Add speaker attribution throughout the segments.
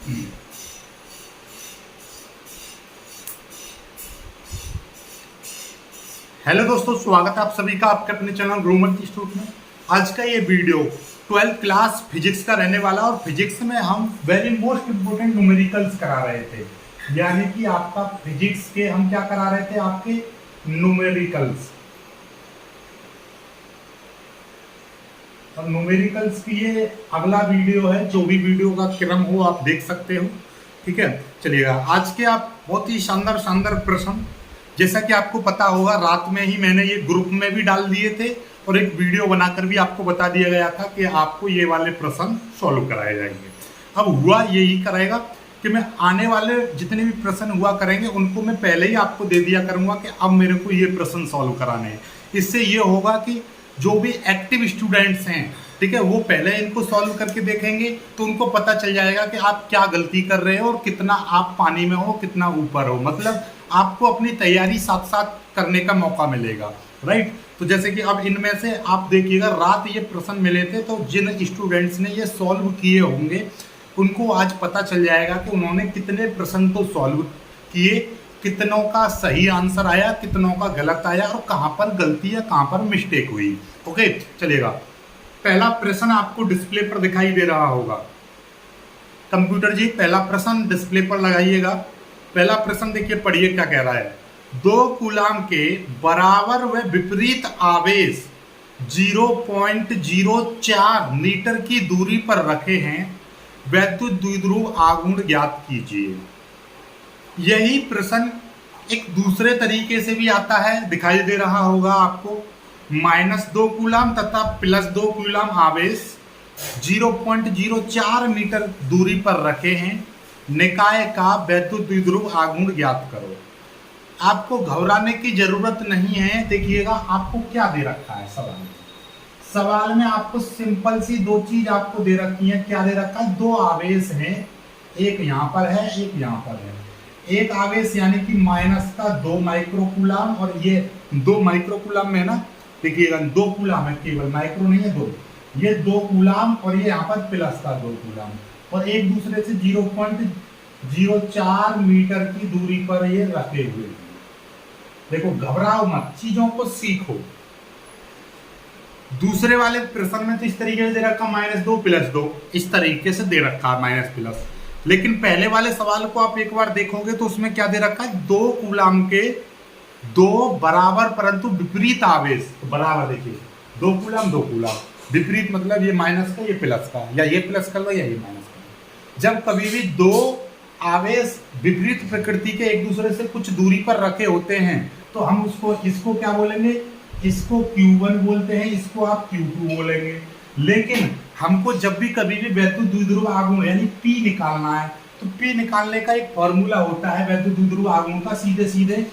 Speaker 1: Hello दोस्तों, स्वागत है आप सभी का आपके अपने चैनल ग्रोमर इंस्टीट्यूट में। आज का ये वीडियो 12th क्लास फिजिक्स का रहने वाला और फिजिक्स में हम वेरी मोस्ट इंपोर्टेंट न्यूमेरिकल्स करा रहे थे। यानी कि आपका फिजिक्स के हम क्या करा रहे थे, आपके न्यूमेरिकल्स। और न्यूमेरिकल्स की ये अगला वीडियो है, जो भी वीडियो का क्रम हो आप देख सकते हो। ठीक है, चलिएगा। आज के आप बहुत ही शानदार शानदार प्रश्न, जैसा कि आपको पता होगा, रात में ही मैंने ये ग्रुप में भी डाल दिए थे और एक वीडियो बनाकर भी आपको बता दिया गया था कि आपको ये वाले प्रश्न सॉल्व कराए जाएंगे। अब हुआ यही करेगा कि मैं आने वाले जितने भी प्रश्न हुआ करेंगे उनको मैं पहले ही आपको दे दिया करूंगा कि अब मेरे को ये प्रश्न सॉल्व कराने हैं। इससे ये होगा कि जो भी एक्टिव स्टूडेंट्स हैं, ठीक है, वो पहले इनको सॉल्व करके देखेंगे तो उनको पता चल जाएगा कि आप क्या गलती कर रहे हो और कितना आप पानी में हो, कितना ऊपर हो। मतलब आपको अपनी तैयारी साथ साथ करने का मौका मिलेगा, राइट। तो जैसे कि अब इनमें से आप देखिएगा, रात ये प्रश्न मिले थे तो जिन स्टूडेंट्स ने ये सॉल्व किए होंगे उनको आज पता चल जाएगा कि उन्होंने कितने प्रश्न तो सॉल्व किए, कितनों का सही आंसर आया, कितनों का गलत आया और कहाँ पर गलती या कहाँ पर मिस्टेक हुई। ओके, चलिएगा। पहला प्रश्न आपको डिस्प्ले पर दिखाई दे रहा होगा। कंप्यूटर जी, पहला प्रश्न डिस्प्ले पर लगाइएगा। पहला प्रश्न देखिए, पढ़िए क्या कह रहा है। 2 कूलाम के बराबर व विपरीत आवेश 0.04 मीटर की दूरी पर रखे हैं, वैद्युत द्विध्रुव आघूर्ण ज्ञात कीजिए। यही प्रश्न एक दूसरे तरीके से भी आता है, दिखाई दे रहा होगा आपको। -2 कूलाम तथा +2 कूलाम आवेश 0.04 मीटर दूरी पर रखे हैं, निकाय का वैद्युत द्विध्रुव आघूर्ण ज्ञात करो। आपको घबराने की जरूरत नहीं है। देखिएगा आपको क्या दे रखा है सवाल में आपको सिंपल सी 2 चीज आपको दे रखी है। क्या दे रखा है? 2 आवेश हैं, एक यहाँ पर है, एक यहाँ पर है। एक आवेश यानी कि -2 माइक्रोकूलाम और ये 2 माइक्रोकूलाम में ना, देखिएगा 2 कूलाम है, केवल माइक्रो नहीं है, 2। ये 2 कूलाम और ये यहाँ पर +2 कूलाम और एक दूसरे से 0.04 मीटर की दूरी पर ये रखे हुए। देखो, घबराओ मत, चीजों को सीखो। दूसरे वाले प्रश्न में तो इस तरीके से दे रखा -2 +2, इस तरीके से दे रखा -+। लेकिन पहले वाले सवाल को आप एक बार देखोगे तो उसमें क्या दे रखा है? 2 कूलाम के 2 बराबर परंतु विपरीत आवेश। तो बराबर देखिए, 2 कूलाम 2 कूलाम, विपरीत मतलब ये माइनस का ये प्लस का, या ये प्लस कर लो या ये माइनस का। जब कभी भी 2 आवेश विपरीत प्रकृति के एक दूसरे से कुछ दूरी पर रखे होते हैं तो हम इसको क्या बोलेंगे? इसको Q1 बोलते हैं, इसको आप Q2 बोलेंगे। लेकिन हमको जब भी कभी भी वैद्युत द्विध्रुव आघूर्ण यानी P निकालना है तो P निकालने का एक फॉर्मूला होता है वैद्युत द्विध्रुव आघूर्ण का, सीधे सीधे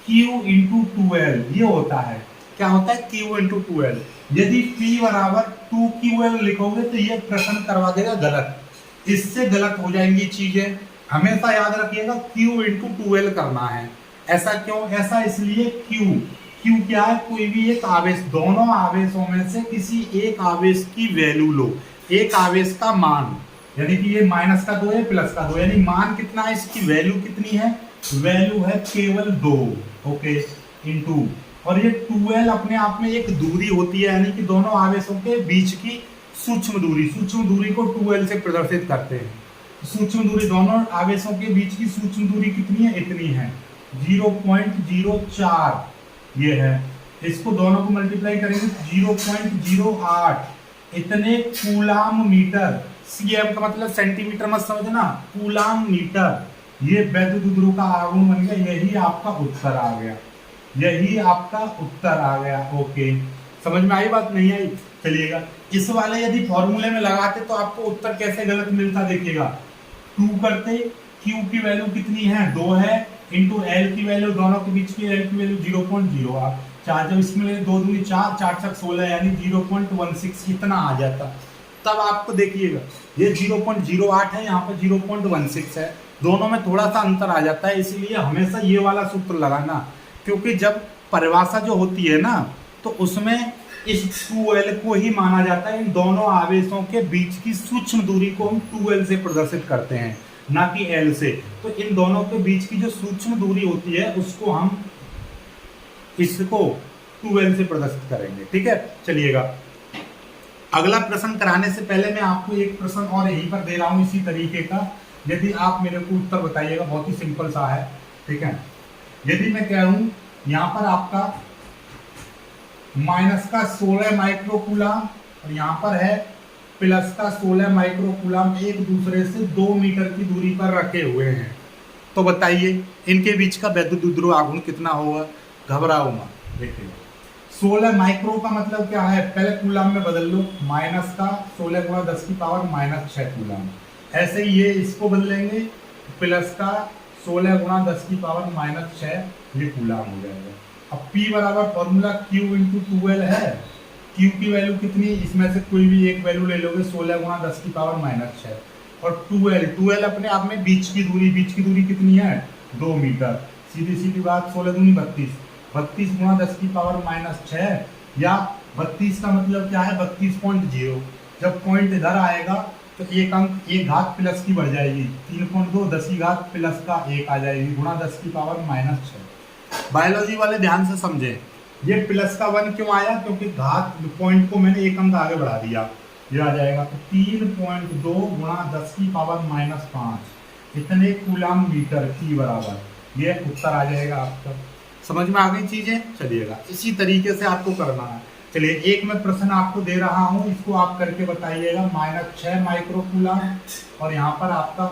Speaker 1: Q × 2L ये होता है। क्या होता है? Q × 2L। यदि P बराबर 2QL लिखोगे तो ये प्रश्न करवा देगा गलत, इससे गलत हो जाएंगी चीजें। हमेशा याद रखिएगा Q × 2L करना है। ऐसा क्यों? ऐसा इसलिए Q क्या है? कोई भी एक आवेश, दोनों आवेशों में से किसी एक आवेश की वैल्यू लो, एक आवेश का मान, यानी कि ये -2 है +2, यानी मान कितना है, इसकी वैल्यू कितनी है? वैल्यू है केवल 2, ओके, इनटू, और ये 2L अपने आप में एक दूरी होती है, यानी कि दोनों आवेशों के बीच की सूक्ष्म दूरी को 2L से प्रदर्शित करते हैं। सूक्ष्म दूरी, दोनों आवेशों के बीच की सूक्ष्म दूरी कितनी है? इतनी है, 0.04 ये है। इसको दोनों को मल्टीप्लाई करेंगे 0.08, इतने कूलाम मीटर। CM का मतलब सेंटीमीटर मत समझना, कूलाम मीटर। ये वैद्युत द्विध्रुव का आघूर्ण बन गया। यही आपका उत्तर आ गया, यही आपका उत्तर आ गया। ओके, समझ में आई बात? नहीं आई? चलिएगा, इस वाले यदि फॉर्मूले में लगाते तो आपको उत्तर कैसे गलत मिलता? देखिएगा, 2 करते, Q की वैल्यू कितनी है? 2 है, इंटू L की वैल्यू, दोनों के बीच की L की वैल्यू 0.08, 4, जब इसमें 2 दूनी 4, 4 × 16 यानी 0.16 इतना आ जाता। तब आपको देखिएगा ये 0.08 है, यहाँ पर 0.16 है, दोनों में थोड़ा सा अंतर आ जाता है। इसीलिए हमेशा ये वाला सूत्र लगाना, क्योंकि जब परिभाषा जो होती है ना तो उसमें इस 2L को ही माना जाता है, इन दोनों आवेशों के बीच की सूक्ष्म दूरी को हम 2L से प्रदर्शित करते हैं, ना कि L से। तो इन दोनों के बीच की जो सूक्ष्म दूरी होती है उसको हम इसको 2L से प्रदर्शित करेंगे। ठीक है, चलिएगा अगला प्रश्न कराने से पहले मैं आपको एक प्रश्न और यहीं पर दे रहा हूं इसी तरीके का, यदि आप मेरे को उत्तर बताइएगा, बहुत ही सिंपल सा है। ठीक है, यदि मैं कह रहा हूं यहां पर आपका माइनस का 16 माइक्रोकूलम और यहाँ पर है प्लस का 16 माइक्रोकूलम एक दूसरे से 2 मीटर की दूरी पर रखे हुए हैं, तो बताइए इनके बीच का वैद्युत विद्युत आघूर्ण कितना होगा? घबराओ मत, देखिए 16 माइक्रो का मतलब क्या है, पहले कूलम में बदल लो, माइनस का 16 गुणा 10 की पावर -6 कूलम। ऐसे ही ये इसको बदलेंगे, प्लस का 16 गुणा 10 की पावर -6 ये कूलम हो जाएगा। अब P बराबर फॉर्मूला Q इंटू 2L है, Q की वैल्यू कितनी, इसमें से कोई भी एक वैल्यू ले लोगे, 16 गुणा 10 की पावर -6 और 2L अपने आप में बीच की दूरी कितनी है? 2 मीटर। सीधी सीधी बात, 16 दूनी 32 गुणा 10 की पावर -6 या 32 का मतलब क्या है 32.0। जब पॉइंट इधर आएगा तो एक अंक एक घात प्लस की बढ़ जाएगी, 3.2 10 की घात प्लस का 1 आ जाएगी गुणा 10 की पावर -6। बायोलॉजी वाले ध्यान से समझे, ये प्लस का 1 क्यों आया, क्योंकि घात पॉइंट को मैंने एक अंक आगे बढ़ा दिया, ये आ जाएगा तो 3.2 गुणा 10 की पावर -5 इतने कूलम मीटर की बराबर, ये उत्तर आ जाएगा आपका। समझ में आ गई चीजें? चलिएगा इसी तरीके से आपको करना है। चलिए एक मैं प्रश्न आपको दे रहा हूं, इसको आप करके बताइएगा। -6 माइक्रोकूलम और यहाँ पर आपका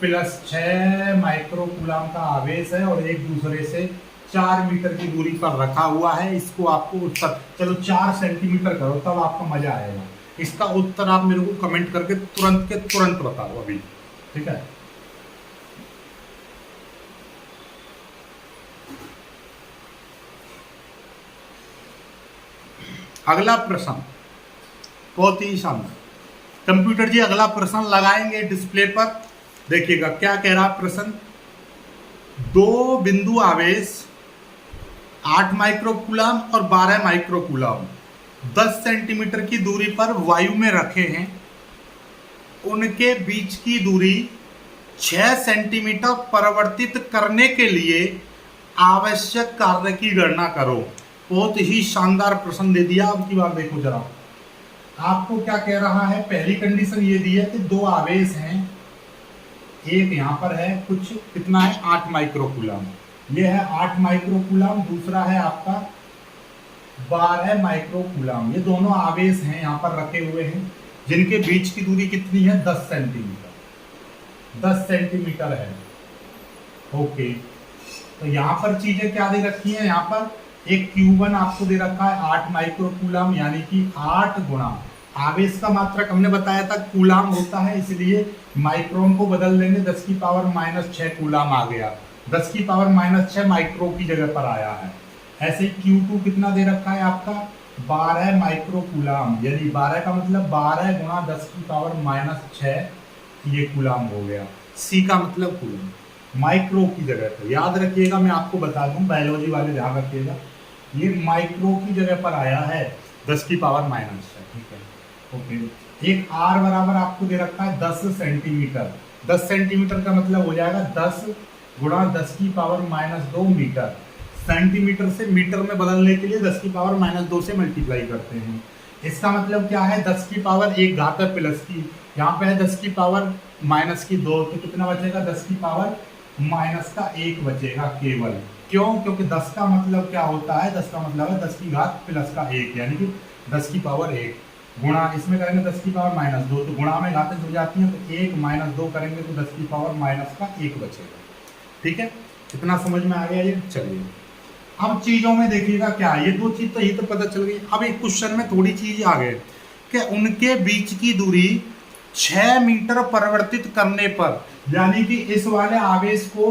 Speaker 1: +6 माइक्रोकूलम का आवेश है और एक दूसरे से 4 मीटर की दूरी पर रखा हुआ है। इसको आपको उत्तर, चलो 4 सेंटीमीटर करो तब आपको मजा आएगा। इसका उत्तर आप मेरे को कमेंट करके तुरंत के तुरंत बताओ अभी, ठीक है। अगला प्रश्न बहुत ही शानदार, कंप्यूटर जी अगला प्रश्न लगाएंगे डिस्प्ले पर, देखिएगा क्या कह रहा प्रश्न। 2 बिंदु आवेश 8 माइक्रोकूलम और 12 माइक्रोकूलम 10 सेंटीमीटर की दूरी पर वायु में रखे हैं, उनके बीच की दूरी 6 सेंटीमीटर परिवर्तित करने के लिए आवश्यक कार्य की गणना करो। बहुत ही शानदार प्रश्न दे दिया। अब की बात देखो जरा, आपको क्या कह रहा है, पहली कंडीशन ये दी है कि 2 आवेश हैं, एक यहाँ पर है कुछ कितना है 8 माइक्रोकूलम, ये है 8 माइक्रोकूलम, दूसरा है आपका 12 माइक्रोकूलम। ये दोनों आवेश हैं यहाँ पर रखे हुए हैं, जिनके बीच की दूरी कितनी है 10 सेंटीमीटर, 10 सेंटीमीटर है। ओके, तो यहाँ पर चीजें क्या दे रखी है, यहाँ पर एक Q1 आपको दे रखा है 8 माइक्रोकूलम, यानी कि 8 गुणा आवेश का मात्रक हमने बताया था कूलम होता है, इसलिए माइक्रोन को बदल देंगे, 10 की पावर -6 कूलम आ गया, 10 की पावर -6 माइक्रो की जगह पर आया है। ऐसे ही Q2 कितना दे रखा है आपका 12 माइक्रोकूलम, यानी 12 का मतलब 12 गुणा 10 की पावर -6 ये कूलम हो गया। C का मतलब कूलम, माइक्रो की जगह पर याद रखिएगा, मैं आपको बता दूं बायोलॉजी वाले ध्यान रखिएगा, ये माइक्रो की जगह पर आया है 10 की पावर -6, ठीक है। ओके, एक R बराबर आपको दे रखा है 10 सेंटीमीटर, 10 सेंटीमीटर का मतलब हो जाएगा 10 गुणा 10 की पावर -2 मीटर। सेंटीमीटर से मीटर में बदलने के लिए 10 की पावर -2 से मल्टीप्लाई करते हैं। इसका मतलब क्या है, 10 की पावर एक घात है प्लस की, यहाँ पे है 10 की पावर -2, तो कितना बचेगा 10 की पावर -1 बचेगा केवल। क्यों? क्योंकि 10 का मतलब क्या होता है, 10 का मतलब है 10 की घात प्लस का 1, यानी कि 10 की पावर 1 गुणा इसमें करेंगे 10 की पावर -2, तो गुणा में घातें जुड़ जाती हैं, तो 1 -2 करेंगे तो 10 की पावर -1 बचेगा। ठीक है, इतना समझ में आ गया ये। चलिए अब चीजों में देखिएगा क्या, ये 2 चीज तो ये तो पता चल गई। अब एक क्वेश्चन में थोड़ी चीज आ गई कि उनके बीच की दूरी 6 मीटर परिवर्तित करने पर, यानी कि इस वाले आवेश को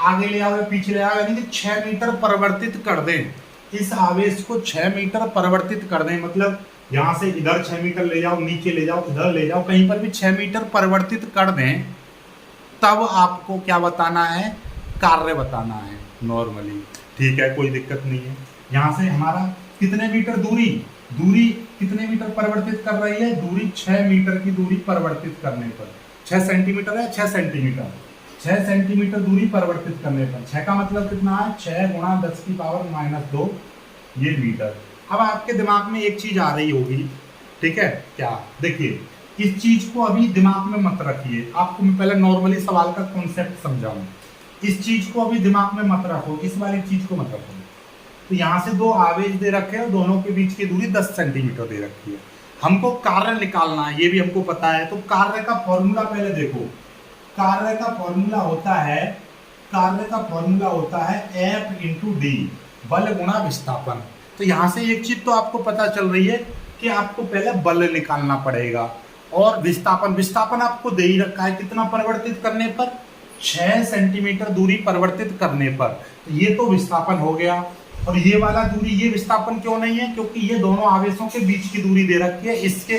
Speaker 1: आगे ले आओ या पीछे ले आओ, यानी कि 6 मीटर परिवर्तित कर दें, इस आवेश को 6 मीटर परिवर्तित कर दें, मतलब यहाँ से इधर 6 मीटर ले जाओ, नीचे ले जाओ, इधर ले जाओ, कहीं पर भी 6 मीटर परिवर्तित कर दें, तब आपको क्या बताना है, कार्य बताना है नॉर्मली। ठीक है, कोई दिक्कत नहीं है। यहाँ से हमारा कितने मीटर दूरी, दूरी कितने मीटर परिवर्तित कर रही है, दूरी 6 मीटर की दूरी परिवर्तित करने पर, 6 सेंटीमीटर है, 6 सेंटीमीटर, 6 सेंटीमीटर दूरी परिवर्तित करने पर 6 का मतलब कितना है, 6 गुणा 10 की पावर -2 ये मीटर। अब आपके दिमाग में एक चीज आ रही होगी, ठीक है क्या, देखिए इस चीज को अभी दिमाग में मत रखिए, आपको मैं पहले नॉर्मली सवाल का कॉन्सेप्ट समझाऊं। इस चीज को अभी दिमाग में मत रखो, इस वाली चीज को मत रखो। तो यहाँ से दो आवेश दे रखे हैं, दोनों के बीच की दूरी 10 सेंटीमीटर दे रखी है, हमको कार्य निकालना है, ये भी हमको पता है। तो कार्य का फॉर्मूला पहले देखो, कार्य का फॉर्मूला होता है, कार्य का फॉर्मूला होता है F इंटू डी, बल गुणा विस्थापन। तो यहाँ से एक चीज तो आपको पता चल रही है कि आपको पहले बल निकालना पड़ेगा और विस्थापन, विस्थापन आपको दे ही रखा है कितना परिवर्तित करने पर, 6 सेंटीमीटर दूरी परिवर्तित करने पर। तो ये तो विस्थापन हो गया। और ये वाला दूरी, ये विस्थापन क्यों नहीं है, क्योंकि ये दोनों आवेशों के बीच की दूरी दे रखी है। इसके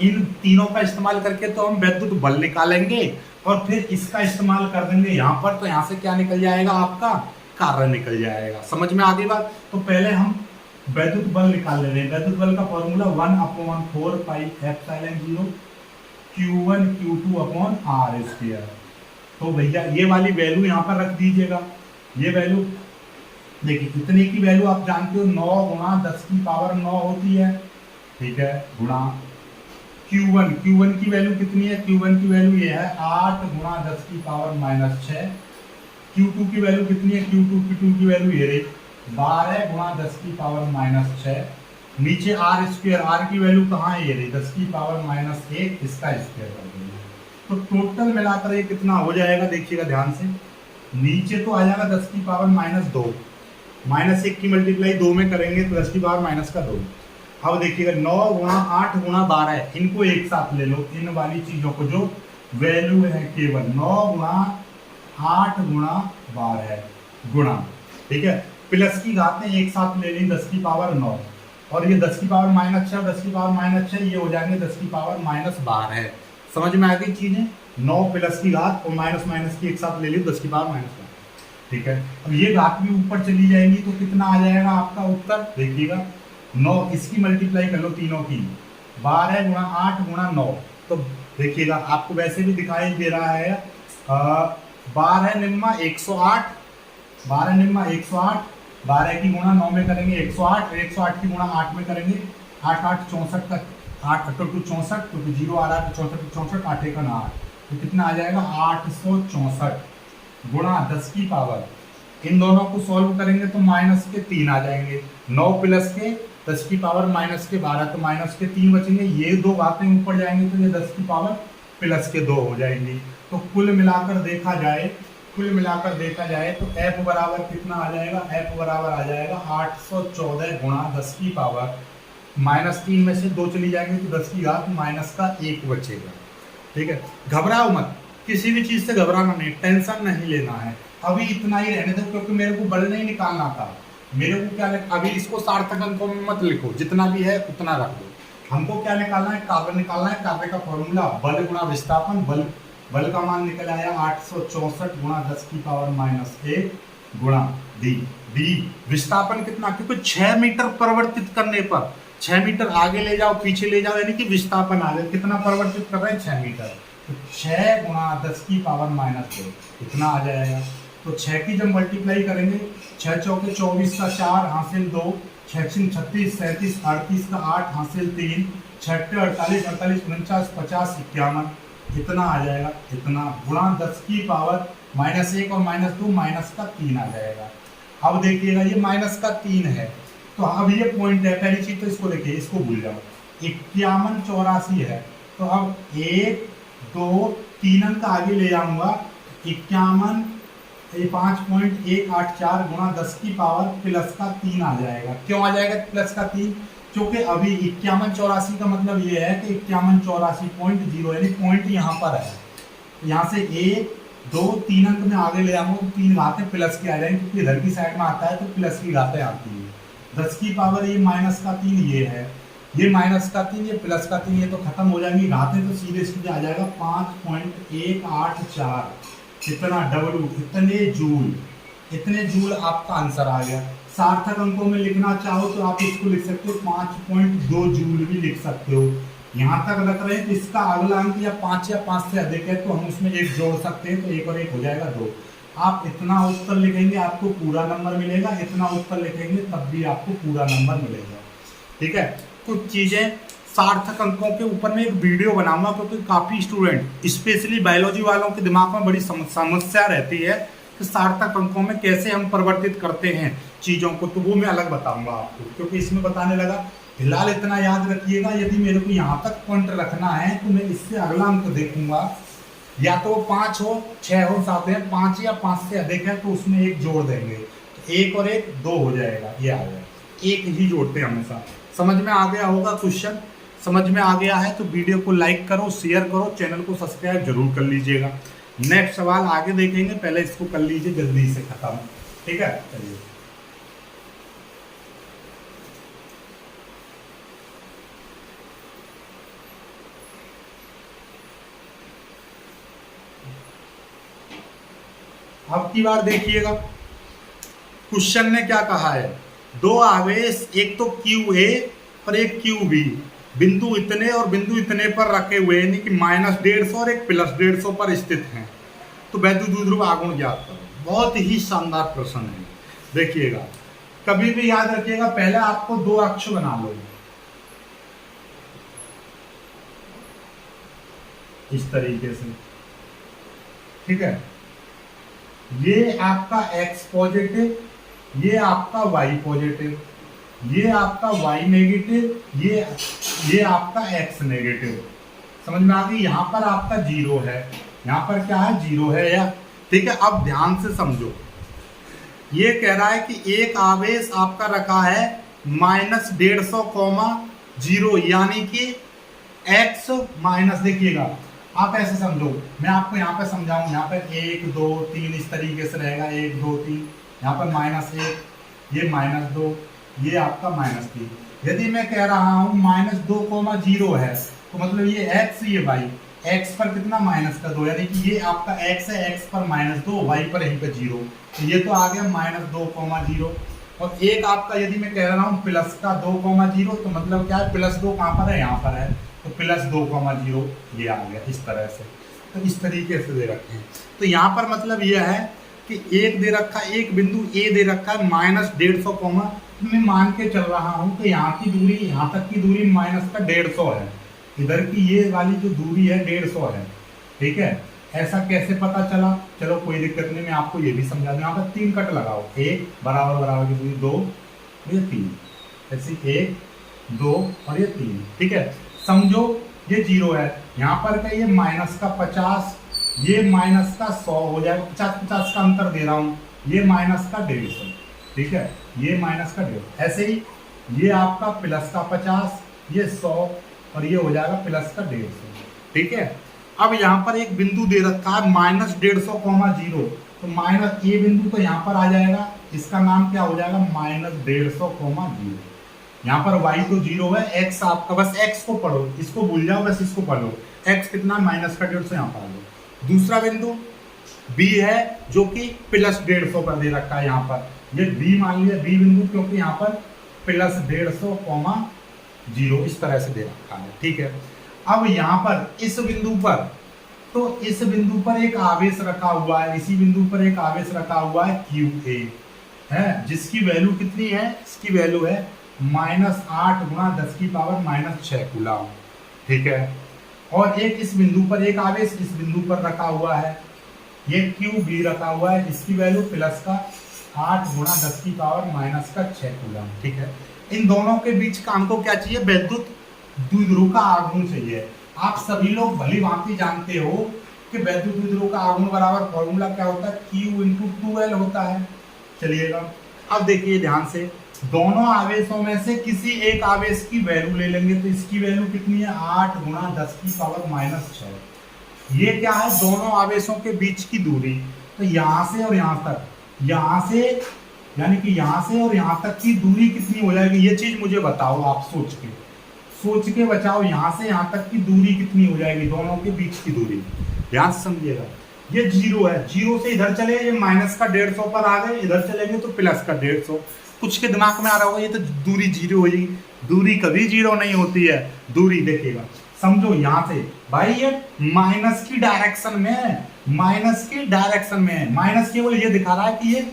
Speaker 1: इन तीनों का इस्तेमाल करके तो हम वैद्युत बल निकालेंगे और फिर इसका इस्तेमाल कर देंगे यहाँ पर, तो यहाँ से क्या निकल जाएगा, आपका कार्य निकल जाएगा। समझ में आ गई बात। तो पहले हम वैद्युत बल निकाल ले रहे हैं। वैद्युत बल का formula 1/4 pi epsilon 0 Q1 Q2 upon R²। तो भैया ये वाली वैल्यू यहाँ पर रख दीजिएगा। ये वैल्यू देखिए, इतने की वैल्यू आप जानते हो 9 गुणा 10 की पावर 9 होती है, ठीक है, गुणा Q1 की वैल्यू कितनी है, Q1 की वैल्यू ये है 8 गुणा 10 की पावर -6। Q2 की वैल्यू कितनी है, Q2 की वैल्यू ये रही 12 गुणा 10 की पावर -6। नीचे R² की वैल्यू कहाँ है, ये रही 10 की पावर -1, इसका स्क्वायर कर देंगे। तो टोटल मिलाकर ये कितना हो जाएगा, देखिएगा ध्यान से, नीचे तो आ जाएगा 10 की पावर -2, -1 की मल्टीप्लाई 2 में करेंगे तो 10 की पावर -2। अब देखिएगा 9 गुणा 8 गुणा 12, इनको एक साथ ले लो, इन वाली चीजों को जो वैल्यू है केवल 9 गुणा 8 गुणा 12 गुणा, ठीक है, प्लस की घातें एक साथ ले ली 10 की पावर 9, और ये 10 की पावर -6, 10 की पावर -6 ये हो जाएंगे 10 की पावर -12। समझ में आ गई चीजें, 9 प्लस की घात और माइनस माइनस की एक साथ ले ली 10 की पावर -1, ठीक है। अब ये घात भी ऊपर चली जाएंगी तो कितना आ जाएगा आपका उत्तर, देखिएगा 9, इसकी मल्टीप्लाई कर लो तीनों की, 12 गुणा 8 गुणा 9, तो देखिएगा आपको वैसे भी दिखाई दे रहा है 12 निम्मा 108, 12 निम्मा 108, 12 की गुणा 9 में करेंगे 108, 108 की गुणा 8 में करेंगे 8 8 64 तक, 8 8 64, क्योंकि 0 आ रहा है तो 64 64, 8 1 8, तो कितना आ जाएगा 864 गुणा 10 की पावर, इन दोनों को सॉल्व करेंगे तो माइनस के 3 आ जाएंगे, 9 प्लस के 10 की पावर माइनस के 12, तो माइनस के 3 बचेंगे, ये दो बातें ऊपर जाएंगी तो ये 10 की पावर प्लस के 2 हो जाएंगी। तो कुल मिलाकर देखा जाए, कुल मिलाकर देखा जाए तो F बराबर कितना आ जाएगा, F बराबर आ जाएगा 814 गुणा 10 की पावर -3 में से 2 चली जाएंगे तो 10 की घात -1 बचेगा, ठीक है। घबराओ मत, किसी भी चीज से घबराना नहीं, टेंशन नहीं लेना है, अभी इतना ही रहने दो, क्योंकि मेरे को बल नहीं निकालना था, मेरे को क्या अभी इसको सार्थक अंकों में मत लिखो, जितना भी है उतना रख दो। हमको क्या निकालना है, कार्य निकालना है। कार्य का फॉर्मूला बल गुणा विस्थापन, बल का मान निकल आया 864 गुणा 10 की पावर -1 गुणा डी विस्थापन कितना, क्योंकि 6 मीटर परिवर्तित करने पर, 6 मीटर आगे ले जाओ पीछे ले जाओ, यानी कि विस्थापन आ गया, कितना परिवर्तित कर रहे हैं 6 मीटर, तो 6 गुणा 10 की पावर -2 इतना आ जाएगा। तो 6 की जब मल्टीप्लाई करेंगे, 6 चौके 24 का 4 हासिल 2, 6 36 37 38 का 8 हासिल 3, 6 48 48 49 50 51, इतना आ जाएगा, इतना गुणा 10 की पावर -1 और -2 -3 आ जाएगा। अब देखिएगा ये -3 है, तो अब ये पॉइंट है, पहली चीज तो इसको देखिए, इसको भूल जाओ, 51 84 है, तो अब 1 2 3 अंक आगे ले जाऊंगा, 51 5.184 गुणा 10 की पावर +3 आ जाएगा। क्यों आ जाएगा +3, क्योंकि अभी 51 84 का मतलब ये है कि 51 84.0 यानी पॉइंट यहाँ पर है, यहाँ से 1 2 3 अंक में आगे ले जाऊंगा तो 3 घातें प्लस की आ जाएंगी, क्योंकि इधर की साइड में आता है तो प्लस की घातें आती है। 10 की पावर ये -3 ये है, ये -3 ये +3 ये तो खत्म हो जाएंगी घातें, तो सीधे सीधे आ जाएगा 5.184, इतना W, इतने जूल आपका आंसर आ गया। सार्थक अंकों में लिखना चाहो तो आप इसको लिख सकते हो 5.2 जूल भी लिख सकते हो। यहाँ तक रख रहे हैं तो इसका अगला अंक या 5 से अधिक है तो हम उसमें एक जोड़ सकते हैं, तो 1 और 1 हो जाएगा 2। आप इतना उत्तर लिखेंगे आपको पूरा नंबर मिलेगा, इतना उत्तर लिखेंगे तब भी आपको पूरा नंबर मिलेगा। ठीक है, कुछ चीजें सार्थक अंकों के ऊपर में एक वीडियो बनाऊंगा, क्योंकि काफी स्टूडेंट स्पेशली बायोलॉजी वालों के दिमाग में बड़ी समस्या रहती है कि सार्थक अंकों में कैसे हम परिवर्तित करते हैं चीजों को, तो वो मैं अलग बताऊंगा आपको, क्योंकि इसमें बताने लगा। फिलहाल इतना याद रखिएगा, यदि मेरे को यहाँ तक पॉइंट रखना है तो मैं इससे अगला अंक देखूंगा, या तो 5 हो 6 हो 7 है, 5 या 5 से अधिक है तो उसमें एक जोड़ देंगे, तो 1 और 1 2 हो जाएगा, ये आ गया। एक ही जोड़ते हैं हमेशा। समझ में आ गया होगा क्वेश्चन? समझ में आ गया है तो वीडियो को लाइक करो, शेयर करो, चैनल को सब्सक्राइब जरूर कर लीजिएगा। नेक्स्ट सवाल आगे देखेंगे, पहले इसको कर लीजिए जल्दी से खत्म। ठीक है, चलिए। अब की बार देखिएगा क्वेश्चन ने क्या कहा है, दो आवेश एक तो क्यू ए और एक क्यू बी बिंदु इतने और बिंदु इतने पर रखे हुए, यानी कि -150 और एक +150 पर स्थित हैं, तो वैद्युत द्विध्रुव आघूर्ण ज्ञात करो। बहुत ही शानदार प्रश्न है, देखिएगा। कभी भी याद रखिएगा, पहले आपको दो अक्ष बना लो इस तरीके से। ठीक है, ये आपका x पॉजिटिव, ये आपका y पॉजिटिव, ये आपका y नेगेटिव, ये आपका x नेगेटिव। समझ में आ गई? यहाँ पर आपका 0 है, यहाँ पर क्या है 0 है या। ठीक है, अब ध्यान से समझो, ये कह रहा है कि एक आवेश आपका रखा है -150, 0, यानी कि x माइनस, देखिएगा आप ऐसे समझो, मैं आपको यहाँ पे समझाऊं, यहाँ पे 1 2 3 इस तरीके से रहेगा, 1 2 3, यहाँ पर -1, ये -2, ये आपका -3। यदि मैं कह रहा हूँ -2, 0 है तो मतलब ये x ये y, x पर कितना -2, यानी कि ये आपका x है, x पर -2, y पर यहीं पे 0, तो ये तो आ गया -2, 0। और एक आपका यदि मैं कह रहा हूँ प्लस का 2, 0, तो मतलब क्या है, +2 कहाँ पर है, यहाँ पर है, तो +2, 0 ये आ गया इस तरह से। तो इस तरीके से दे रखे हैं, तो यहाँ पर मतलब यह है कि एक दे रखा, एक बिंदु ए दे रखा है -150, मैं मान के चल रहा हूँ कि यहाँ की दूरी, यहाँ तक की दूरी -150 है, इधर की ये वाली जो दूरी है 150 है। ठीक है, ऐसा कैसे पता चला? चलो कोई दिक्कत नहीं, मैं आपको ये भी समझा दूँ। यहाँ पर 3 कट लगाओ, 1 बराबर की दूरी, 2 और ये 3, ऐसे 1 2 और ये 3। ठीक है, समझो ये 0 है, यहाँ पर का ये -50, ये -100 हो जाएगा, 50 का अंतर दे रहा हूँ, ये -150। ठीक है, ये -150, ऐसे ही ये आपका +50, ये 100 और ये हो जाएगा +150। ठीक है, अब यहाँ पर एक बिंदु दे रखा है -150, 0, तो माइनस ये बिंदु तो यहाँ पर आ जाएगा, इसका नाम क्या हो जाएगा, -150, 0। यहाँ पर y तो 0 है, x आपका, बस x को पढ़ो, इसको भूल जाओ, बस इसको पढ़ो, x कितना -150 यहाँ पर आ लो। दूसरा बिंदु b है जो कि +150 पर दे रखा है, यहाँ पर ये b मान लिया, b बिंदु, क्योंकि यहाँ पर +150, 0 इस तरह से दे रखा है। ठीक है, अब यहाँ पर इस बिंदु पर, तो इस बिंदु पर एक आवेश रखा हुआ है, इसी बिंदु पर एक आवेश रखा हुआ है QA है, जिसकी वैल्यू कितनी है, इसकी वैल्यू है -8 × 10⁻⁻6 कूलम। ठीक है, और एक इस बिंदु पर एक आवेश इस बिंदु पर रखा हुआ है, ये QB रखा हुआ है, इसकी वैल्यू +8 × 10⁻⁻6 कूलम। ठीक है, इन दोनों के बीच का हमको क्या चाहिए, वैद्युत द्विध्रुव का आघूर्ण चाहिए। आप सभी लोग भली भांति जानते हो कि वैद्युत द्विध्रुव का आघूर्ण बराबर फॉर्मूला क्या होता है, Q × 2L होता है। चलिएगा, अब देखिए ध्यान से, दोनों आवेशों में से किसी एक आवेश की वैल्यू ले लेंगे, तो इसकी वैल्यू कितनी है, 8 × 10⁻⁻6। ये क्या है, दोनों आवेशों के बीच की दूरी, तो यहाँ से और यहाँ तक, यहाँ से यानी कि यहाँ से और यहाँ तक की दूरी कितनी हो जाएगी, ये चीज मुझे बताओ, आप सोच के बचाओ, यहाँ से यहाँ तक की दूरी कितनी हो जाएगी, दोनों के बीच की दूरी, ध्यान से समझिएगा। ये 0 है, 0 से इधर चले, ये -150 पर आ गए, इधर चलेंगे तो +150, कुछ के दिमाग में आ रहा होगा ये तो दूरी जीरो हुई, दूरी कभी जीरो नहीं होती है। दूरी देखिएगा, समझो यहाँ से भाई ये माइनस की डायरेक्शन में है, माइनस की डायरेक्शन में है। माइनस केवल ये दिखा रहा है कि ये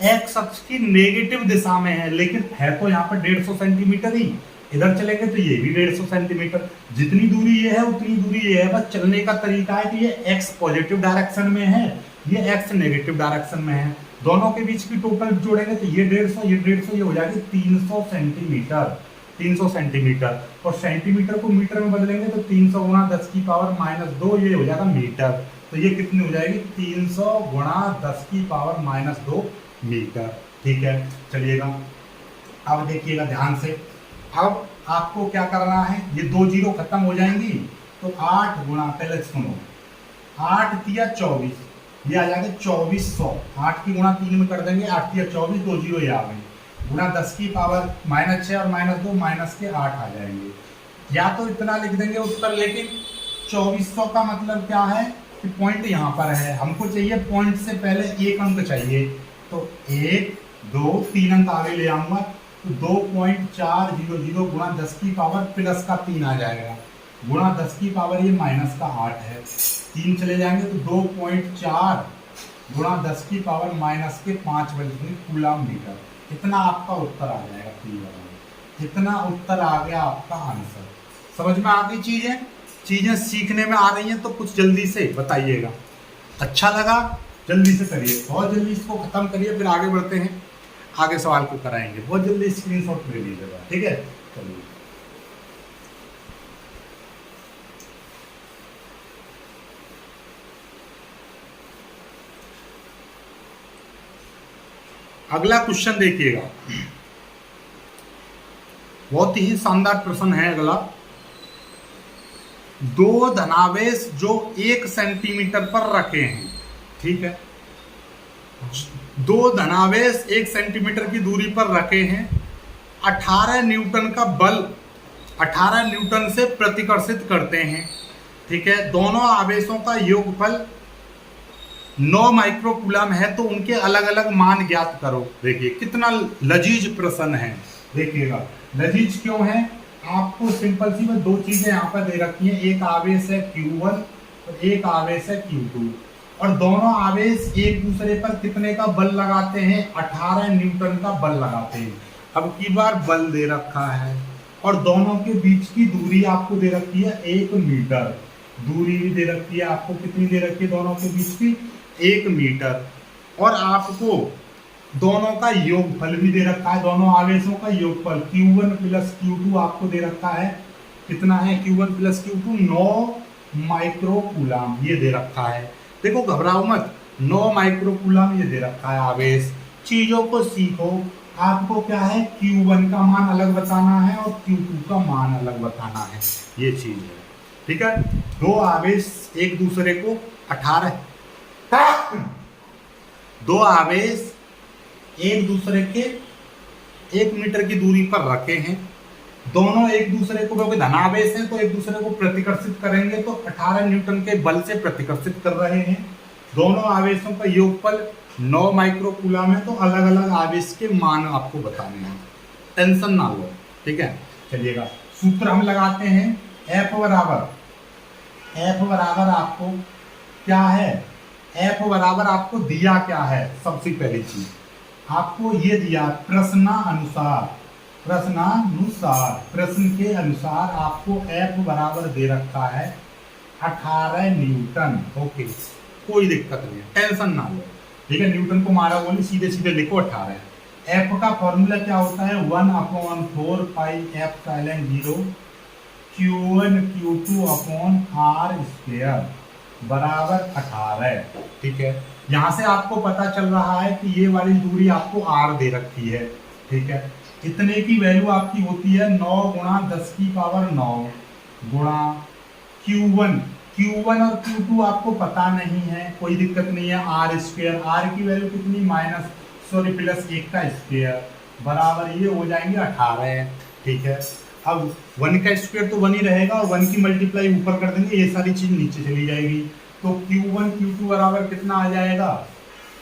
Speaker 1: एक्स अक्ष की नेगेटिव दिशा में है, लेकिन है तो यहाँ पर 150 सेंटीमीटर ही। इधर चलेंगे तो ये भी 150 सेंटीमीटर, जितनी दूरी ये है उतनी दूरी ये है। बस चलने का तरीका है कि ये एक्स पॉजिटिव डायरेक्शन में है, ये एक्स नेगेटिव डायरेक्शन में है। दोनों के बीच की टोटल जोड़ेंगे तो ये 150, ये 150, ये हो जाएगी 300 सेंटीमीटर, 300 सेंटीमीटर। और सेंटीमीटर को मीटर में बदलेंगे तो 300 गुणा 10 की पावर -2, ये हो जाएगा मीटर। तो ये कितनी हो जाएगी 300 गुणा 10 की पावर -2 मीटर। ठीक है, चलिएगा अब देखिएगा ध्यान से। अब आपको क्या करना है, ये 2 जीरो खत्म हो जाएंगी तो 8 गुणा, पहले सुनो, 8 तिया 24, ये आ जाएगा 2400। 8 की गुणा 3 में कर देंगे, 8 तिया 24, 2 जीरो ये आ गए, गुणा 10 की पावर -6 और -2 माइनस के 8 आ जाएंगे। या तो इतना लिख देंगे उत्तर, लेकिन 2400 का मतलब क्या है कि पॉइंट यहाँ पर है, हमको चाहिए पॉइंट से पहले एक अंक चाहिए। तो 1 2 3 अंक आगे ले आऊंगा तो 2.400 गुणा 10 की पावर +3 आ जाएगा, गुणा 10 की पावर ये -8 है। 3 चले जाएंगे तो 2.4 गुणा 10 की पावर -5 बल्कि कूलम मीटर। इतना आपका उत्तर आ जाएगा P1। इतना उत्तर आ गया आपका आंसर। समझ में आ गई चीजें सीखने में आ रही हैं तो कुछ जल्दी से बताइएगा। अच्छा लगा जल्दी से करिए, बहुत जल्दी इसको खत्म करिए, फिर आगे बढ़ते हैं, आगे सवाल को कराएंगे। बहुत जल्दी स्क्रीनशॉट ले लीजिएगा, ठीक है। चलिए अगला क्वेश्चन देखिएगा, बहुत ही शानदार प्रश्न है अगला। 2 धनावेश जो 1 सेंटीमीटर पर रखे हैं, ठीक है, 2 धनावेश 1 सेंटीमीटर की दूरी पर रखे हैं, 18 न्यूटन का बल 18 न्यूटन से प्रतिकर्षित करते हैं, ठीक है। दोनों आवेशों का योगफल 9 माइक्रोकूलम है, तो उनके अलग अलग मान ज्ञात करो। देखिए कितना लजीज प्रश्न है, देखिएगा लजीज क्यों है। आपको सिंपल सी बस 2 चीजें यहाँ पर दे रखी हैं, एक आवेश है Q1 और एक आवेश है Q2, और दोनों आवेश एक दूसरे पर कितने का बल लगाते हैं, 18 न्यूटन का बल लगाते हैं। अब की बार बल दे रखा है और दोनों के बीच की दूरी आपको दे रखी है 1 मीटर, दूरी भी दे रखी है आपको, कितनी दे रखी है दोनों के बीच की 1 मीटर, और आपको दोनों का योगफल भी दे रखा है, दोनों आवेशों का योगफल Q1 + Q2 आपको दे रखा है, कितना है Q1 + Q2 9 माइक्रोकूलम ये दे रखा है। देखो घबराओ मत, 9 माइक्रोकूलम ये दे रखा है आवेश। चीजों को सीखो, आपको क्या है Q1 का मान अलग बताना है और Q2 का मान अलग बताना है, ये चीज है, ठीक है। 2 आवेश एक दूसरे को 2 आवेश एक दूसरे के 1 मीटर की दूरी पर रखे हैं, दोनों एक दूसरे को, क्योंकि धनावेश हैं तो एक दूसरे को प्रतिकर्षित करेंगे, तो 18 न्यूटन के बल से प्रतिकर्षित कर रहे हैं। दोनों आवेशों का योगफल 9 माइक्रोकूलम है, तो अलग अलग आवेश के मान आपको बताने हैं, टेंशन ना लो, ठीक है। चलिएगा सूत्र हम लगाते हैं, F बराबर आपको क्या है, F बराबर आपको दिया क्या है, सबसे पहली चीज आपको ये दिया प्रश्नानुसार, प्रश्न के अनुसार आपको F बराबर दे रखा है 18 न्यूटन। ओके, कोई दिक्कत नहीं है, टेंशन ना लो, ठीक है। न्यूटन को मारा बोली, सीधे सीधे लिखो 18। F का फॉर्मूला क्या होता है, 1/4 πε0 Q1 Q2/r² बराबर 18, ठीक है। यहाँ से आपको पता चल रहा है कि ये वाली दूरी आपको r दे रखी है, ठीक है। इतने की वैल्यू आपकी होती है 9 गुणा 10 की पावर 9 गुणा Q1 और Q2 आपको पता नहीं है, कोई दिक्कत नहीं है, r² r की वैल्यू कितनी +1 का स्क्वायर बराबर ये हो जाएंगे 18, ठीक है। अब 1 का स्क्वायर तो 1 ही रहेगा और 1 की मल्टीप्लाई ऊपर कर देंगे, ये सारी चीज नीचे चली जाएगी, तो Q1 Q2 बराबर कितना आ जाएगा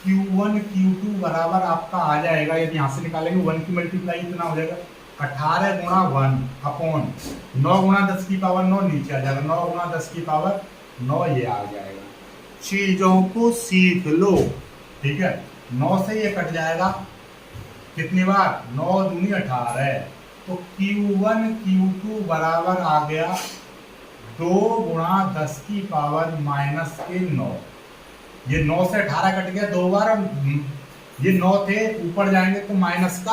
Speaker 1: Q1 Q2 बराबर आपका आ जाएगा, यदि यहाँ से निकालेंगे 1 की मल्टीप्लाई इतना हो जाएगा 18 गुणा 1 अपॉन 9 गुणा 10 की पावर 9 नीचे आ जाएगा, 9 गुणा 10 की पावर 9 ये आ जाएगा। चीजों को सीख लो, ठीक है। 9 से ये कट जाएगा कितनी बार, 9 दूनी 18, तो Q1 Q2 बराबर आ गया 2 गुणा 10 की पावर माइनस के 9। ये 9 से 18 कट गया 2 बार, ये 9 थे ऊपर जाएंगे तो माइनस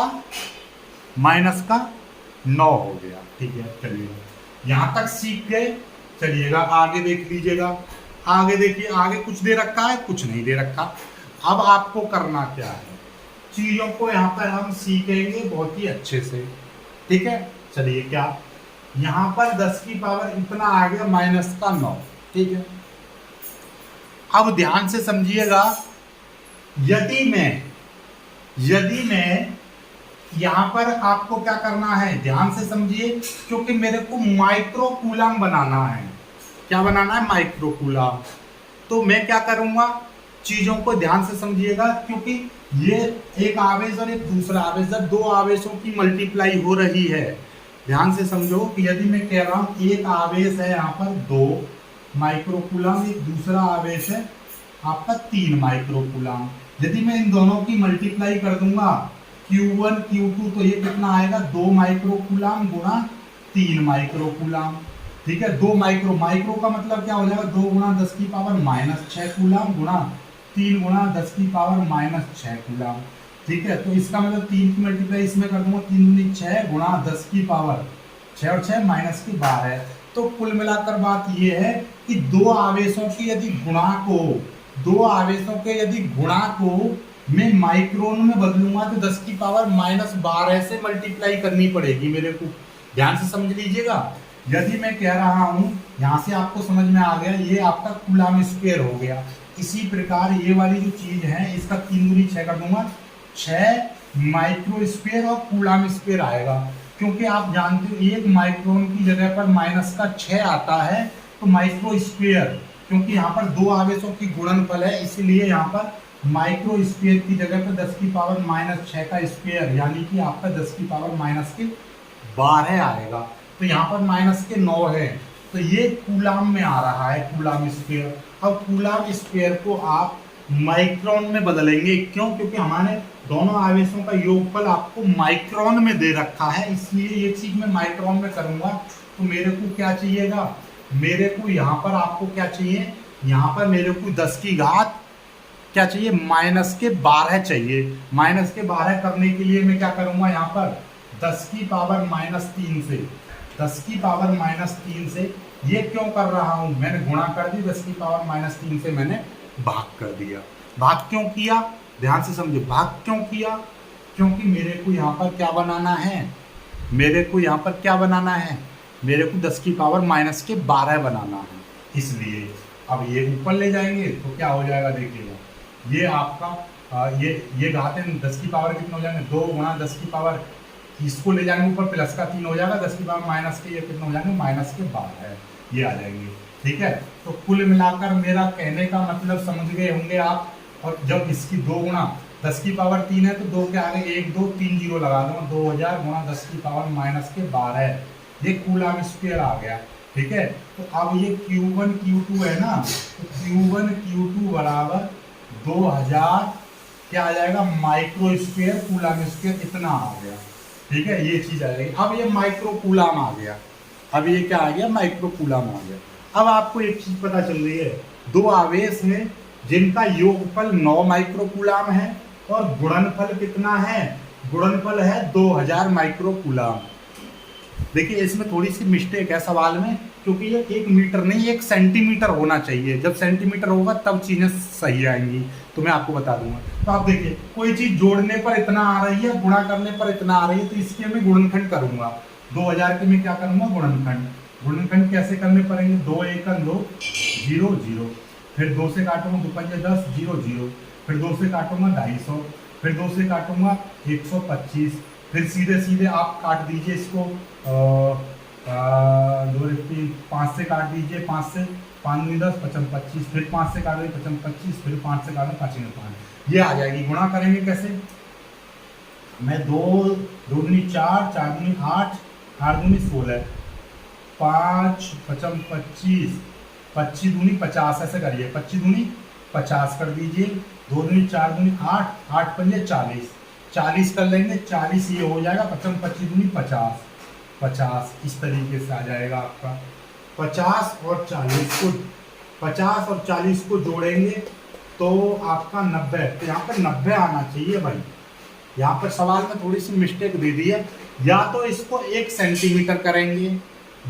Speaker 1: का 9 हो गया, ठीक है। चलिए यहाँ तक सीख गए, चलिएगा आगे देख लीजिएगा। आगे देखिए, आगे कुछ दे रखा है, कुछ नहीं दे रखा। अब आपको करना क्या है, चीजों को यहाँ पर हम सीखेंगे बहुत ही अच्छे से, ठीक है। चलिए क्या, यहाँ पर 10 की पावर इतना आ गया माइनस का 9, ठीक है। अब ध्यान से समझिएगा, यदि मैं यहाँ पर आपको क्या करना है, ध्यान से समझिए, क्योंकि मेरे को माइक्रो कूलम बनाना है। क्या बनाना है, माइक्रो कूलम। तो मैं क्या करूँगा, चीज़ों को ध्यान से समझिएगा, क्योंकि ये एक आवेश और एक दूसरा आवेश, जब दो आवेशों की मल्टीप्लाई हो रही है, ध्यान से समझो कि यदि मैं कह रहा हूँ एक आवेश है यहाँ पर 2 माइक्रोकूलम, एक दूसरा आवेश है आपका 3 माइक्रोकूलम, यदि मैं इन दोनों की मल्टीप्लाई कर दूंगा Q1 Q2 तो ये कितना आएगा, 2 माइक्रोकूलम गुणा 3 माइक्रोकूलम, ठीक है। 2 माइक्रो का मतलब क्या हो जाएगा, 2 गुणा 10 की पावर माइनस 6 कूलम गुणा 3 गुणा 10 की पावर माइनस 6 कूलम, ठीक है। तो इसका मतलब 3 की मल्टीप्लाई इसमें कर दूंगा, 3 दूनी 6 गुणा 10 की पावर 6 और 6 माइनस की 12। तो कुल मिलाकर बात ये है कि दो आवेशों के यदि गुणा को मैं माइक्रोन में बदलूंगा तो 10 की पावर माइनस 12 से मल्टीप्लाई करनी पड़ेगी मेरे को। ध्यान से समझ लीजिएगा, यदि मैं कह रहा हूं, यहां से आपको समझ में आ गया, ये आपका कूलम स्क्वायर हो गया। इसी प्रकार ये वाली जो चीज है, इसका 3 दूनी 6 कर दूंगा, 6 माइक्रो स्क्वायर और कूलम स्क्वायर आएगा, क्योंकि आप जानते हो एक माइक्रोन की जगह पर माइनस का 6 आता है, तो माइक्रो स्क्वायर, क्योंकि यहाँ पर दो आवेशों की गुणनफल है, इसीलिए यहाँ पर माइक्रो स्क्वायर की जगह पर 10 की पावर माइनस 6 का स्क्वायर, यानी कि आपका 10 की पावर माइनस के 12 आएगा। तो यहाँ पर माइनस के 9 है, तो ये कूलम में आ रहा है, कूलम स्क्वायर। अब कूलम स्क्वायर को आप माइक्रोन में बदलेंगे, क्यों, क्योंकि हमारे दोनों आवेशों का योगफल आपको माइक्रोन में दे रखा है, इसलिए ये चीज मैं माइक्रोन में करूंगा। तो मेरे को क्या चाहिएगा, मेरे को यहाँ पर आपको क्या चाहिए, यहाँ पर मेरे को 10 की घात क्या चाहिए, माइनस के 12 चाहिए। माइनस के 12 करने के लिए मैं क्या करूंगा, यहाँ पर 10 की पावर माइनस 3 से, 10 की पावर माइनस 3 से, ये क्यों कर रहा हूँ, मैंने गुणा कर दी, 10 की पावर माइनस 3 से मैंने भाग कर दिया। भाग क्यों किया, ध्यान से समझो, भाग क्यों किया, क्योंकि मेरे को यहाँ पर क्या बनाना है, मेरे को यहाँ पर क्या बनाना है, मेरे को 10 की पावर माइनस के 12 बनाना है, इसलिए अब ये ऊपर ले जाएंगे तो क्या हो जाएगा, देखिएगा, ये आपका ये घात है, 10 की पावर कितना हो जाएंगे, 2 गुणा 10 की पावर, इसको ले जाएंगे ऊपर, प्लस का 3 हो जाएगा, 10 की पावर माइनस के ये कितना हो जाएंगे, माइनस के 12, ये आ जाएंगे, ठीक है। तो कुल मिलाकर मेरा कहने का मतलब समझ गए होंगे आप। और जब इसकी 2 गुणा 10 की पावर 3 है तो 2 के आगे 1 2 3 जीरो लगा दूंगा, 2000 गुणा 10 की पावर माइनस के 12, ये कूलम स्क्वायर आ गया, ठीक है। तो अब ये Q1 Q2 है ना, तो Q1 Q2 बराबर 2000 क्या आ जाएगा, माइक्रो स्क्वायर कूलम स्क्वायर इतना आ गया, ठीक है, ये चीज आ जाएगी। अब ये माइक्रो कूलम आ गया, अब ये क्या आ गया, माइक्रो कूलम आ गया। अब आपको एक चीज पता चल रही है, दो आवेश हैं जिनका योगफल 9 माइक्रो कूलम है और गुणनफल कितना है, गुणनफल है 2000 माइक्रो कूलम। देखिए इसमें थोड़ी सी मिस्टेक है सवाल में, क्योंकि ये 1 मीटर नहीं 1 सेंटीमीटर होना चाहिए, जब सेंटीमीटर होगा तब चीजें सही आएंगी, तो मैं आपको बता दूंगा। तो आप देखिए, कोई चीज जोड़ने पर इतना आ रही है, गुणा करने पर इतना आ रही है, तो इसके मैं गुणनखंड करूंगा, 2000 के मैं क्या करूंगा, गुणनखंड। गुणनखंड कैसे करने पड़ेंगे, 2 1 2 0 0, फिर 2 से काटूंगा 2 5 10 0 0, फिर 2 से काटूंगा 250, फिर 2 से काटूंगा 125, फिर सीधे सीधे आप काट दीजिए इसको, 2 3 5 से काट दीजिए, 5 से 5 दूनी 10, 5 25, फिर 5 से काट देंगे 5 25, फिर 5 से काट देंगे 5 5, ये आ जाएगी। गुणा करेंगे कैसे, मैं 2 दूनी 4, 4 दूनी 8, 8 दूनी 16, 5 5 25, 25 दूनी 50, ऐसे करिए 25 दूनी 50 कर दीजिए, 2 दूनी 4 दूनी 8, 8 पंजे 40, 40 कर लेंगे, 40 ये हो जाएगा 5 25 दूनी 50, 50 इस तरीके से आ जाएगा आपका। 50 और 40 को 50 और 40 को जोड़ेंगे तो आपका 90, तो यहाँ पर 90 आना चाहिए भाई। यहाँ पर सवाल में थोड़ी सी मिस्टेक दे दी है, या तो इसको 1 सेंटीमीटर करेंगे,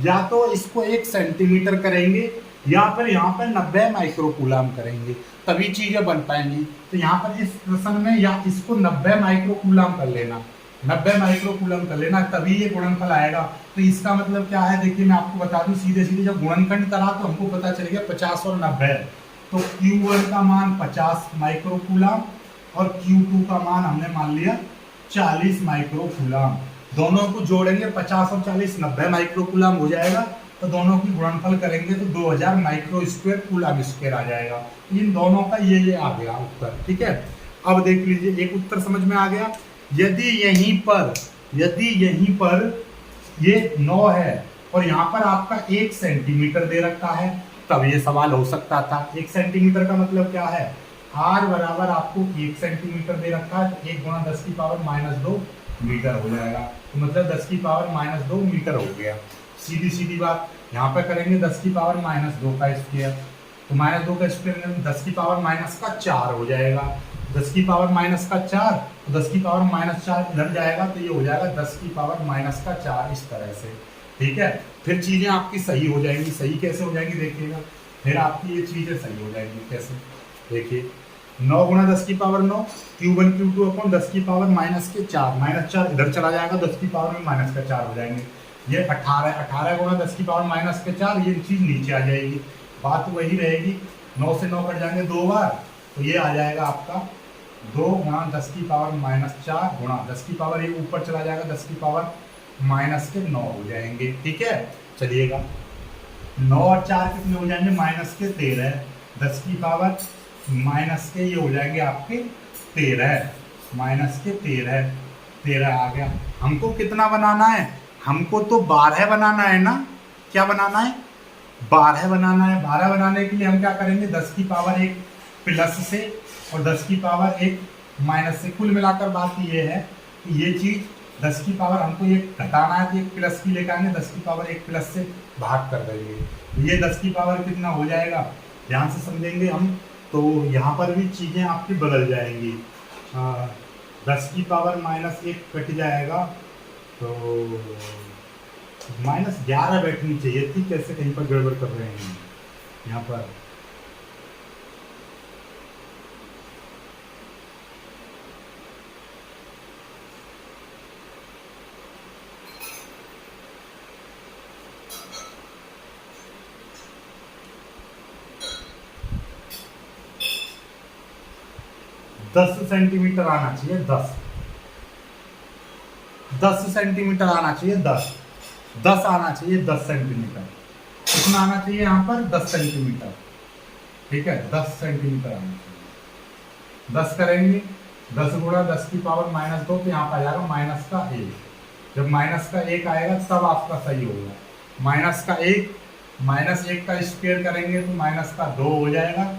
Speaker 1: या तो इसको 1 सेंटीमीटर करेंगे, या फिर यहाँ पर 90 माइक्रोकूलम करेंगे, तभी चीजें बन पाएंगी। तो यहाँ पर इस प्रश्न में या इसको 90 माइक्रोकूलम कर लेना, 90 माइक्रोकूलम कर लेना, तभी ये गुणनफल आएगा। तो इसका मतलब क्या है, देखिए मैं आपको बता दूं सीधे सीधे, जब गुणनखंड करा तो हमको पता चल गया 50 और 90, तो Q1 का मान 50 माइक्रोकूलम और Q2 का मान हमने मान लिया 40 माइक्रोकूलम। दोनों को जोड़ेंगे 50 और 40, 90 माइक्रोकूलम हो जाएगा, तो दोनों की गुणनफल करेंगे तो 2000 माइक्रो स्क्वायर कूलम स्क्वायर आ जाएगा। इन दोनों का ये आ गया उत्तर, ठीक है। अब देख लीजिए, एक उत्तर समझ में आ गया। यदि यहीं पर ये 9 है और यहाँ पर आपका 1 सेंटीमीटर दे रखा है, तब ये सवाल हो सकता था। 1 सेंटीमीटर का मतलब क्या है, r बराबर आपको 1 सेंटीमीटर दे रखा है, तो 1 गुणा 10 की पावर -2 मीटर हो जाएगा, तो मतलब 10 की पावर -2 मीटर हो गया। सीधी सीधी बात, यहाँ पे करेंगे 10 की पावर -2 का स्क्वायर, तो -2 का स्क्वायर 10 की पावर -4 हो जाएगा, 10 की पावर -4, तो 10 की पावर -4 इधर जाएगा, तो ये हो जाएगा 10 की पावर -4 इस तरह से, ठीक है। फिर चीज़ें आपकी सही हो जाएंगी। सही कैसे हो जाएंगी देखिएगा, फिर आपकी ये चीज़ें सही हो जाएंगी कैसे, देखिए 9 गुणा 10 की पावर 9, Q1 Q2 अपॉन 10 की पावर -4, -4 इधर चला जाएगा, 10 की पावर में -4 हो जाएंगे, ये 18 गुणा 10 की पावर -4, ये चीज़ नीचे आ जाएगी, बात वही रहेगी। 9 से 9 कट जाएंगे 2 बार, तो ये आ जाएगा आपका 2 गुणा 10 की पावर -4 गुणा 10 की पावर, ये ऊपर चला जाएगा 10 की पावर -9 हो जाएंगे, ठीक है। चलिएगा 9 और 4 कितने हो जाएंगे, -13, 10 की पावर ये हो जाएंगे आपके 13, -13 आ गया। हमको कितना बनाना है, हमको तो 12 बनाना है ना, क्या बनाना है, 12 बनाना है। 12 बनाने के लिए हम क्या करेंगे, 10 की पावर 1 प्लस से और 10 की पावर 1 माइनस से, कुल मिलाकर बात ये है कि ये चीज़ 10 की पावर हमको ये घटाना है, तो एक प्लस की लेकर आएंगे, 10 की पावर 1 प्लस से भाग कर देंगे, तो ये 10 की पावर कितना हो जाएगा, ध्यान से समझेंगे हम, तो यहाँ पर भी चीज़ें आपकी बदल जाएंगी। 10 की पावर -1 कट जाएगा, तो -11 बैठनी चाहिए थी, कैसे कहीं पर गड़बड़ कर रहे हैं यहाँ पर। दस सेंटीमीटर आना चाहिए, 10 सेंटीमीटर आना चाहिए, 10 आना चाहिए, 10 सेंटीमीटर, कितना आना चाहिए यहाँ पर, 10 सेंटीमीटर, ठीक है, 10 सेंटीमीटर आना चाहिए। 10 करेंगे, 10 गुणा 10 की पावर -2, तो यहाँ पर आ जाएगा -1, जब -1 आएगा तब आपका सही होगा। -1 का स्क्वायर करेंगे तो -2 हो जाएगा।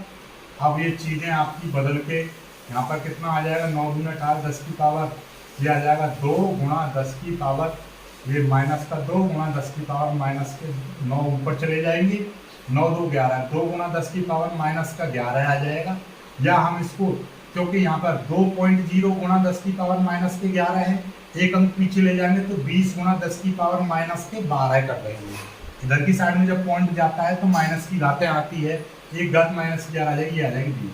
Speaker 1: अब ये चीज़ें आपकी बदल के यहाँ पर कितना आ जाएगा, 9 दूनी 18, 10 की पावर ये आ जाएगा 2 गुणा 10 की पावर ये -2 गुणा 10 की पावर -9 ऊपर चले जाएंगी, 9 2 11, 2 गुणा 10 की पावर -11 आ जाएगा। या हम इसको, क्योंकि यहाँ पर 2.0 गुणा 10 की पावर -11 है, एक अंक पीछे ले जाएंगे तो 20 गुणा 10 की पावर -12 कर देंगे। इधर की साइड में जब पॉइंट जाता है तो माइनस की घातें आती है, एक घात -11 आ जाएगी, ये आ जाएगी 20।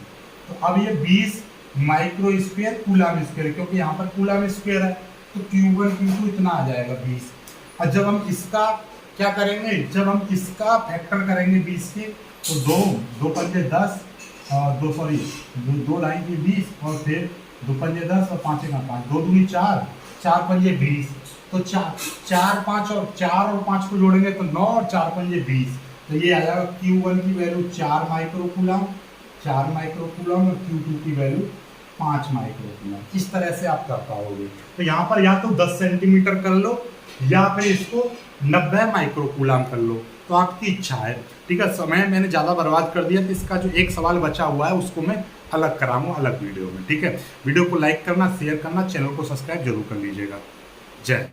Speaker 1: तो अब ये 20 माइक्रो स्क्वायर कूलम स्क्वायर, क्योंकि यहाँ पर कूलम स्क्वायर है, तो Q1 Q2 इतना आ जाएगा 20। और जब हम इसका क्या करेंगे, जब हम इसका फैक्टर करेंगे 20 के, तो 2 पंजे 10 और 2 लाइन की 20 और फिर 2 पंजे 10 और 5 का 5, 2 दूनी 4, 4 पंजे 20, तो 4 5 और 4 और 5 को जोड़ेंगे तो 9 और 4 पंजे 20, तो ये आया Q1 की वैल्यू 4 माइक्रोकूलम, 4 माइक्रोकूलम, और Q2 की वैल्यू 5 माइक्रोकूलम। इस तरह से आप कर पाओगे। तो यहाँ पर या तो 10 सेंटीमीटर कर लो या फिर इसको 90 माइक्रोकूलम कर लो, तो आपकी इच्छा है। ठीक है, समय मैंने ज़्यादा बर्बाद कर दिया, तो इसका जो एक सवाल बचा हुआ है उसको मैं अलग कराऊंगा अलग वीडियो में। ठीक है, वीडियो को लाइक करना, शेयर करना, चैनल को सब्सक्राइब जरूर कर लीजिएगा। जय।